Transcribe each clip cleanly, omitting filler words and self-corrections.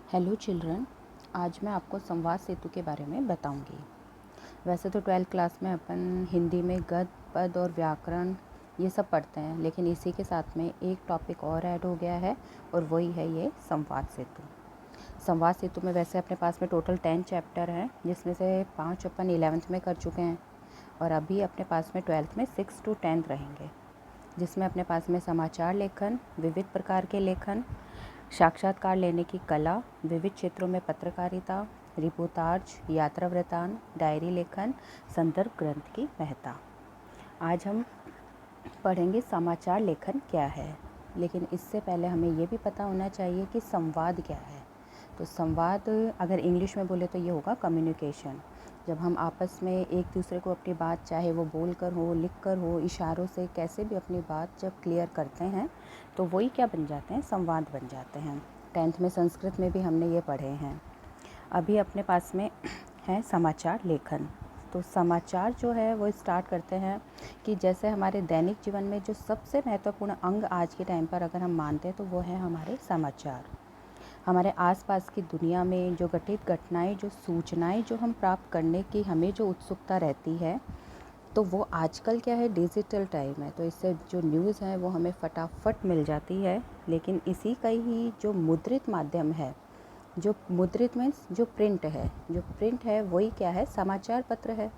Hello children, आज मैं आपको संवाद सेतु के बारे में बताऊंगी। वैसे तो 12th क्लास में अपन हिंदी में गद्य पद और व्याकरण ये सब पढ़ते हैं, लेकिन इसी के साथ में एक टॉपिक और ऐड हो गया है और वही है ये संवाद सेतु। संवाद सेतु में वैसे अपने पास में टोटल 10 चैप्टर हैं, जिसमें से 5 अपन 11th में कर चुके हैं और अभी अपने पास में 12th में 6 to 10 रहेंगे, जिसमें अपने पास में समाचार लेखन, विविध प्रकार के लेखन, साक्षात्कार लेने की कला, विविध क्षेत्रों में पत्रकारिता, रिपोर्टाज, यात्रा वृत्तांत, डायरी लेखन, संदर्भ ग्रंथ की महत्ता। आज हम पढ़ेंगे समाचार लेखन क्या है, लेकिन इससे पहले हमें ये भी पता होना चाहिए कि संवाद क्या है। तो संवाद अगर इंग्लिश में बोले तो ये होगा कम्युनिकेशन। जब हम आपस में एक दूसरे को अपनी बात, चाहे वो बोल कर हो, लिख कर हो, इशारों से, कैसे भी अपनी बात जब क्लियर करते हैं तो वही क्या बन जाते हैं, संवाद बन जाते हैं। 10th में संस्कृत में भी हमने ये पढ़े हैं। अभी अपने पास में है समाचार लेखन। तो समाचार जो है वो स्टार्ट करते हैं कि जैसे हमारे दैनिक जीवन में जो सबसे महत्वपूर्ण अंग आज के टाइम पर अगर हम मानते हैं तो वो है हमारे समाचार। हमारे आसपास की दुनिया में जो घटित घटनाएं, जो सूचनाएं जो हम प्राप्त करने की हमें जो उत्सुकता रहती है, तो वो आजकल क्या है, डिजिटल टाइम है, तो इससे जो न्यूज़ है वो हमें फटाफट मिल जाती है। लेकिन इसी का ही जो मुद्रित माध्यम है, जो मुद्रित मीन्स जो प्रिंट है वही क्या है, समाचार पत्र है।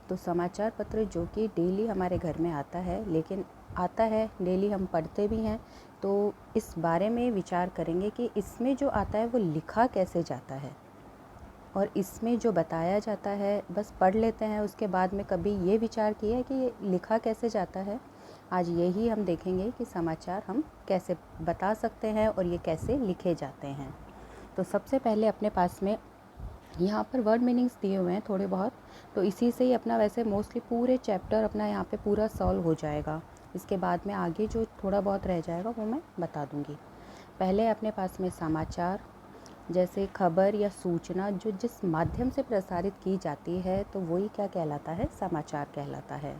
तो समाचार पत्र जो कि डेली हमारे घर में आता है, लेकिन आता है डेली, हम पढ़ते भी हैं। तो इस बारे में विचार करेंगे कि इसमें जो आता है वो लिखा कैसे जाता है, और इसमें जो बताया जाता है बस पढ़ लेते हैं, उसके बाद में कभी ये विचार किया है कि ये लिखा कैसे जाता है। आज यही हम देखेंगे कि समाचार हम कैसे बता सकते हैं और ये कैसे लिखे जाते हैं। तो सबसे पहले अपने पास में यहाँ पर वर्ड मीनिंग्स दिए हुए हैं थोड़े बहुत, तो इसी से ही अपना वैसे मोस्टली पूरे चैप्टर अपना यहाँ पे पूरा सॉल्व हो जाएगा। इसके बाद में आगे जो थोड़ा बहुत रह जाएगा वो मैं बता दूँगी। पहले अपने पास में समाचार, जैसे खबर या सूचना जो जिस माध्यम से प्रसारित की जाती है तो वही क्या कहलाता है, समाचार कहलाता है।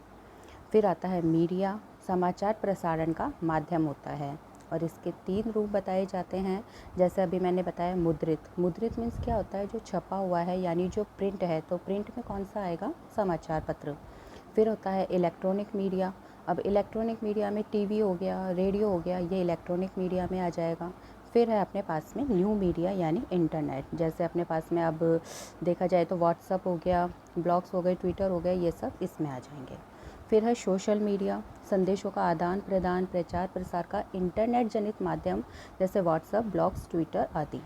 फिर आता है मीडिया, समाचार प्रसारण का माध्यम होता है और इसके 3 रूप बताए जाते हैं। जैसे अभी मैंने बताया मुद्रित मीन्स क्या होता है, जो छपा हुआ है, यानी जो प्रिंट है, तो प्रिंट में कौन सा आएगा, समाचार पत्र। फिर होता है इलेक्ट्रॉनिक मीडिया। अब इलेक्ट्रॉनिक मीडिया में टीवी हो गया, रेडियो हो गया, ये इलेक्ट्रॉनिक मीडिया में आ जाएगा। फिर है अपने पास में न्यू मीडिया यानी इंटरनेट। जैसे अपने पास में अब देखा जाए तो व्हाट्सअप हो गया, ब्लॉग्स हो गए, ट्विटर हो गए, ये सब इसमें आ जाएंगे। फिर है सोशल मीडिया, संदेशों का आदान प्रदान, प्रचार प्रसार का इंटरनेट जनित माध्यम, जैसे व्हाट्सअप, ब्लॉग्स, ट्विटर आदि।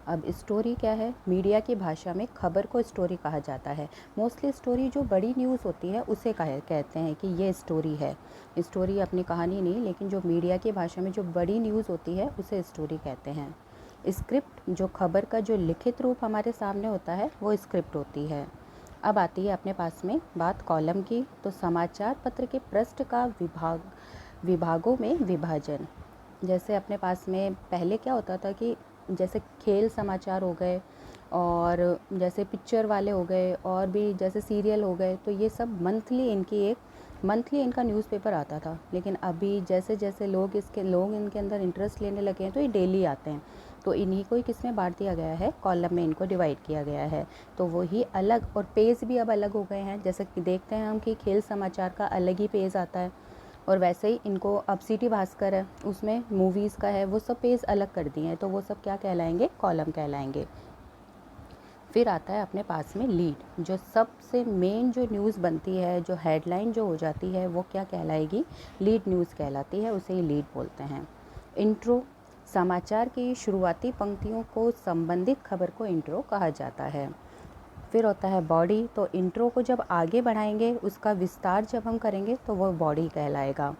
अब स्टोरी क्या है, मीडिया की भाषा में खबर को स्टोरी कहा जाता है। मोस्टली स्टोरी जो बड़ी न्यूज़ होती है उसे कहते हैं कि ये स्टोरी है। स्टोरी अपनी कहानी नहीं, लेकिन जो मीडिया की भाषा में जो बड़ी न्यूज़ होती है उसे स्टोरी कहते हैं। स्क्रिप्ट, जो खबर का जो लिखित रूप हमारे सामने होता है वो स्क्रिप्ट होती है। अब आती है अपने पास में बात कॉलम की। तो समाचार पत्र के पृष्ठ का विभागों में विभाजन। जैसे अपने पास में पहले क्या होता था कि जैसे खेल समाचार हो गए, और जैसे पिक्चर वाले हो गए, और भी जैसे सीरियल हो गए, तो ये सब मंथली इनका न्यूज़पेपर आता था। लेकिन अभी जैसे जैसे लोग इनके अंदर इंटरेस्ट लेने लगे हैं तो ये डेली आते हैं। तो इन्हीं को ही किसमें बांट दिया गया है, कॉलम में इनको डिवाइड किया गया है। तो वही अलग, और पेज भी अब अलग हो गए हैं। जैसे कि देखते हैं हम कि खेल समाचार का अलग ही पेज आता है, और वैसे ही इनको अब सिटी भास्कर है, उसमें मूवीज़ का है, वो सब पेज अलग कर दिए हैं, तो वो सब क्या कहलाएंगे, कॉलम कहलाएंगे। फिर आता है अपने पास में लीड, जो सबसे मेन जो न्यूज़ बनती है, जो हेडलाइन जो हो जाती है वो क्या कहलाएगी, लीड न्यूज़ कहलाती है, उसे ही लीड बोलते हैं। इंट्रो, समाचार की शुरुआती पंक्तियों को संबंधित खबर को इंट्रो कहा जाता है। फिर होता है बॉडी, तो इंट्रो को जब आगे बढ़ाएंगे, उसका विस्तार जब हम करेंगे तो वो बॉडी कहलाएगा।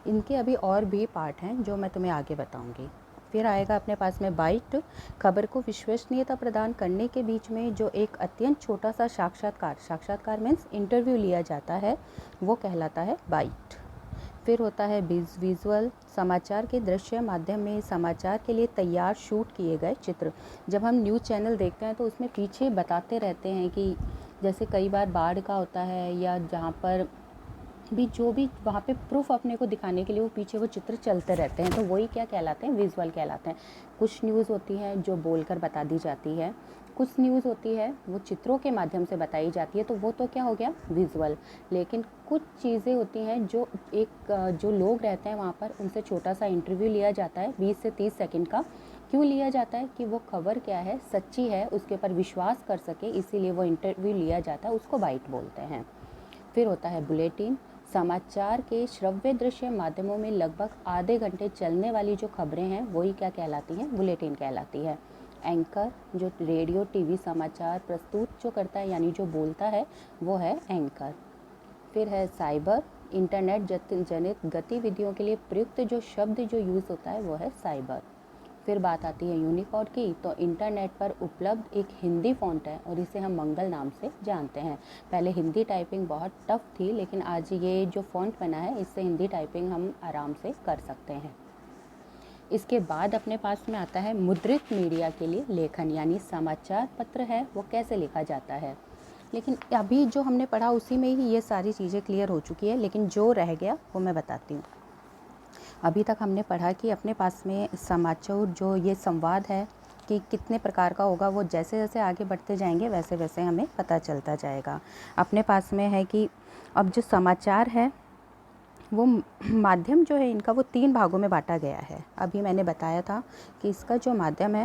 इनके अभी और भी पार्ट हैं जो मैं तुम्हें आगे बताऊंगी। फिर आएगा अपने पास में बाइट, खबर को विश्वसनीयता प्रदान करने के बीच में जो एक अत्यंत छोटा सा साक्षात्कार मीन्स इंटरव्यू लिया जाता है, वो कहलाता है बाइट। फिर होता है विजुअल, समाचार के दृश्य माध्यम में समाचार के लिए तैयार शूट किए गए चित्र। जब हम न्यूज़ चैनल देखते हैं तो उसमें पीछे बताते रहते हैं कि जैसे कई बार बाढ़ का होता है, या जहाँ पर भी जो भी वहाँ पे प्रूफ अपने को दिखाने के लिए वो पीछे वो चित्र चलते रहते हैं, तो वही क्या कहलाते हैं, विजुअल कहलाते हैं। कुछ न्यूज़ होती है जो बोलकर बता दी जाती है, कुछ न्यूज़ होती है वो चित्रों के माध्यम से बताई जाती है, तो वो तो क्या हो गया, विजुअल। लेकिन कुछ चीज़ें होती हैं जो जो लोग रहते हैं वहाँ पर, उनसे छोटा सा इंटरव्यू लिया जाता है 20 से 30 सेकंड का। क्यों लिया जाता है, कि वो खबर क्या है, सच्ची है, उसके ऊपर विश्वास कर सके, इसीलिए वो इंटरव्यू लिया जाता है, उसको बाइट बोलते हैं। फिर होता है बुलेटिन। समाचार के श्रव्य दृश्य माध्यमों में लगभग आधे घंटे चलने वाली जो खबरें हैं वही क्या कहलाती हैं, बुलेटिन कहलाती है। एंकर, जो रेडियो टीवी समाचार प्रस्तुत जो करता है, यानी जो बोलता है, वो है एंकर। फिर है साइबर, इंटरनेट जनित गतिविधियों के लिए प्रयुक्त जो शब्द जो यूज़ होता है वो है साइबर। फिर बात आती है यूनिकोड की, तो इंटरनेट पर उपलब्ध एक हिंदी फ़ॉन्ट है और इसे हम मंगल नाम से जानते हैं। पहले हिंदी टाइपिंग बहुत टफ थी, लेकिन आज ये जो फ़ॉन्ट बना है इससे हिंदी टाइपिंग हम आराम से कर सकते हैं। इसके बाद अपने पास में आता है मुद्रित मीडिया के लिए लेखन, यानी समाचार पत्र है वो कैसे लिखा जाता है। लेकिन अभी जो हमने पढ़ा उसी में ही ये सारी चीज़ें क्लियर हो चुकी है, लेकिन जो रह गया वो मैं बताती हूँ। अभी तक हमने पढ़ा कि अपने पास में समाचार जो ये संवाद है कि कितने प्रकार का होगा, वो जैसे जैसे आगे बढ़ते जाएंगे वैसे वैसे हमें पता चलता जाएगा। अपने पास में है कि अब जो समाचार है वो माध्यम जो है इनका वो 3 भागों में बांटा गया है। अभी मैंने बताया था कि इसका जो माध्यम है